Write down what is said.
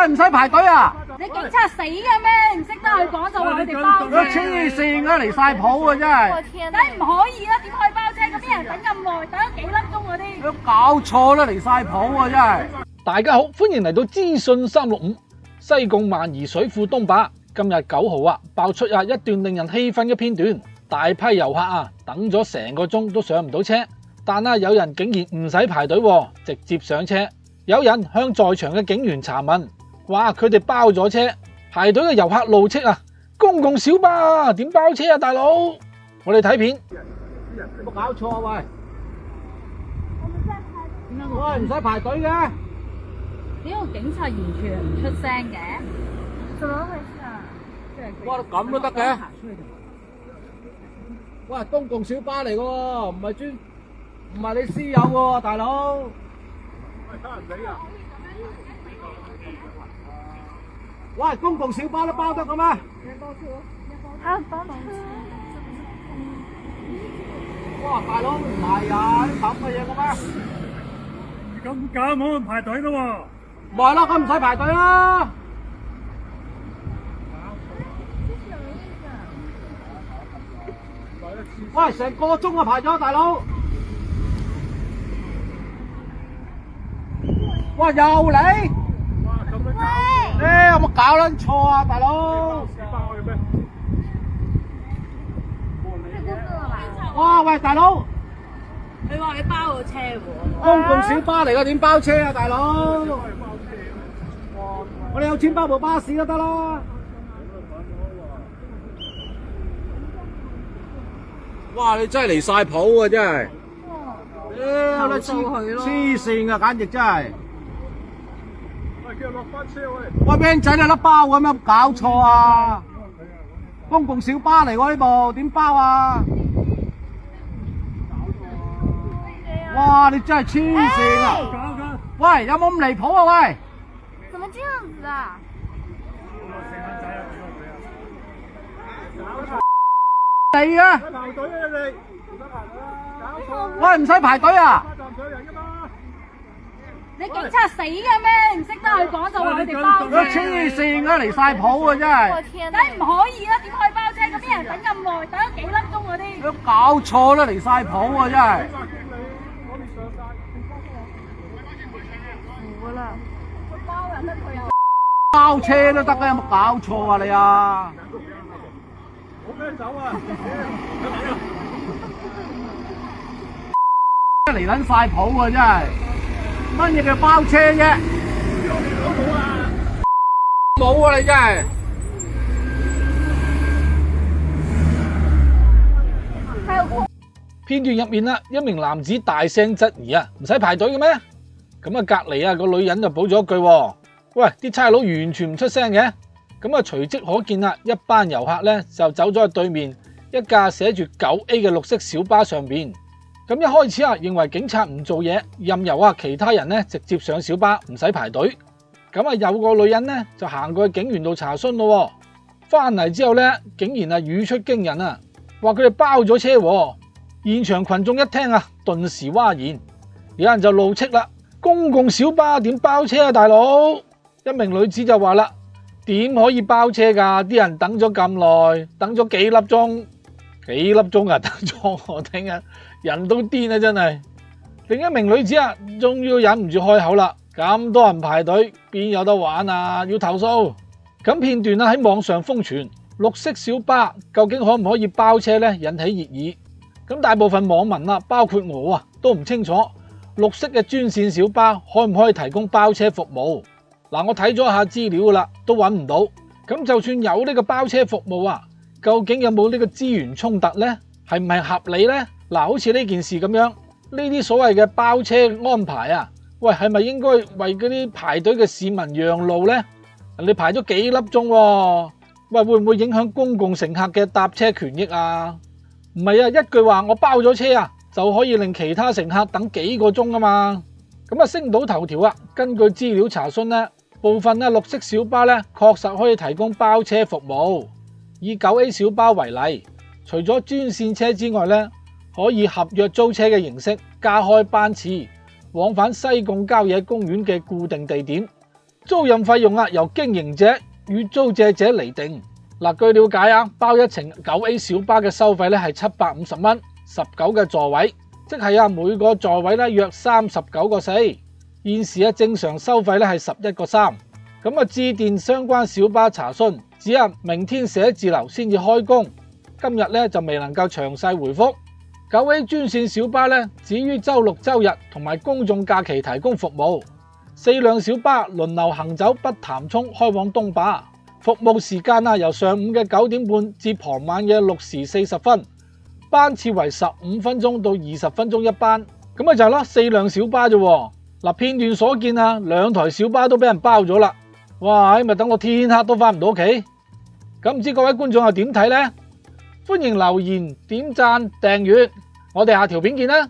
喂，唔使排隊啊！你警察死嘅咩？唔識得去講就話佢哋包車。黐線嘅，離晒譜啊！真係。我天！梗係唔可以啦，點可以包車？咁啲人等咁耐，等咗幾粒鐘嗰啲。都搞錯啦，離晒譜啊！真係。大家好，歡迎嚟到資訊365。西貢萬宜水庫東壩今日9號啊，爆出一段令人氣憤嘅片段。大批遊客啊，等咗成個鐘都上唔到車，但有人竟然唔使排隊，直接上車。有人向在場嘅警員查問，話佢哋包咗車。排隊嘅遊客怒斥啊，公共小巴點包車啊，大佬！我哋睇片。有冇搞錯啊？喂！喂，唔使排隊嘅。點解個警察完全唔出聲嘅？怎麼回事啊？哇，咁都得嘅？喂，公共小巴嚟嘅喎，唔係你私有嘅喎，大佬。喂，公共小巴都包得嘅咩？啊，包車。哇，大佬唔係啊，啲咁嘅嘢嘅咩？咁搞冇人排隊咯喎！咪係咯，咁唔使排隊啦。喂，成個鐘啊排咗，大佬。哇，又嚟！喂！有冇搞撚錯啊，大佬？哇，喂，大佬！你話你包咗車喎？公共小巴嚟嘅，點包車啊，大佬？我哋有錢包部巴士都得啦。哇！你真係離晒譜啊，真係。屌你黐線啊，簡直真係。叫落翻車喂！喂，僆仔你粒包咁樣搞錯啊！公共小巴嚟喎呢部，點包啊？哇！你真係黐線啊！喂，有冇咁離譜啊？喂！怎麼這樣子啊？你啊！排隊啊你！喂，唔使排隊啊！你警察死嘅咩？唔識得去講就話佢哋包車。黐線嘅，離晒譜啊！真係。我天！梗係唔可以啦，點可以包車？咁啲人等咁耐，等咗幾粒鐘嗰啲。都搞錯啦，離晒譜啊！真係。糊啦！包人得佢又。包車都得嘅，有冇搞錯啊你啊？冇咩走啊！離撚晒譜啊！真係。乜嘢叫包車啫？冇啊！你真係。片段入面啦，一名男子大聲質疑啊，唔使排隊嘅咩？咁啊，隔籬啊個女人就補咗一句：喂，啲差佬完全唔出聲嘅。咁啊，隨即可見啦，一班遊客咧就走咗去對面一架寫住9A 嘅綠色小巴上邊。咁一開始啊，認為警察唔做嘢，任由啊其他人咧直接上小巴，唔使排隊。咁啊，有個女人咧就行過去警員度查詢咯。翻嚟之後咧，竟然啊語出驚人啊，話佢哋包咗車喎。現場群眾一聽啊，頓時嘩然。有人就怒斥啦：公共小巴點包車啊，大佬！一名女子就話啦：點可以包車㗎？啲人等咗咁耐，等咗幾粒鐘。幾粒鐘啊！等咗我聽啊，人都癲啊！真係。另一名女子啊，終於忍唔住開口啦。咁多人排隊，邊有得玩啊？要投訴。咁片段啊喺網上瘋傳，綠色小巴究竟可唔可以包車呢？引起熱議。咁大部分網民啊，包括我啊，都唔清楚綠色嘅專線小巴可唔可以提供包車服務。嗱，我睇咗下資料啦，都揾唔到。咁就算有呢個包車服務啊，究竟有冇呢個資源衝突呢？係唔係合理呢？嗱，好似呢件事咁樣，呢啲所謂嘅包車安排啊，喂，係咪應該為嗰啲排隊嘅市民讓路呢？你排咗幾粒鐘喎，喂，會唔會影響公共乘客嘅搭車權益啊？唔係啊，一句話我包咗車啊，就可以令其他乘客等幾個鐘啊嘛。咁啊，星島頭條啊，根據資料查詢呢，部分綠色小巴呢確實可以提供包車服務。以9A 小巴為例，除咗專線車之外呢，可以合約租車嘅形式加開班次，往返西貢郊野公園嘅固定地點。租賃費用啊由經營者與租借者釐定。嗱，據了解啊，包一程 9A 小巴嘅收費咧係750蚊，19嘅座位，即係啊每個座位咧約39個4。現時啊正常收費咧係11個3。咁啊致電相關小巴查詢，指啊明天寫字樓先至開工，今日咧就未能夠詳細回覆。9A 專線小巴咧只於周六周日同埋公眾假期提供服務，4輛小巴輪流行走北潭涌開往東壩。服務時間啊，由上午嘅9點半至傍晚嘅6時40分，班次為15分鐘到20分鐘一班。咁啊就係咯，4輛小巴啫。嗱，片段所見啊，2台小巴都俾人包咗啦。哇，咪等我天黑都翻唔到屋企。咁唔知各位觀眾又點睇呢？歡迎留言、點讚、訂閱，我哋下條片見啦。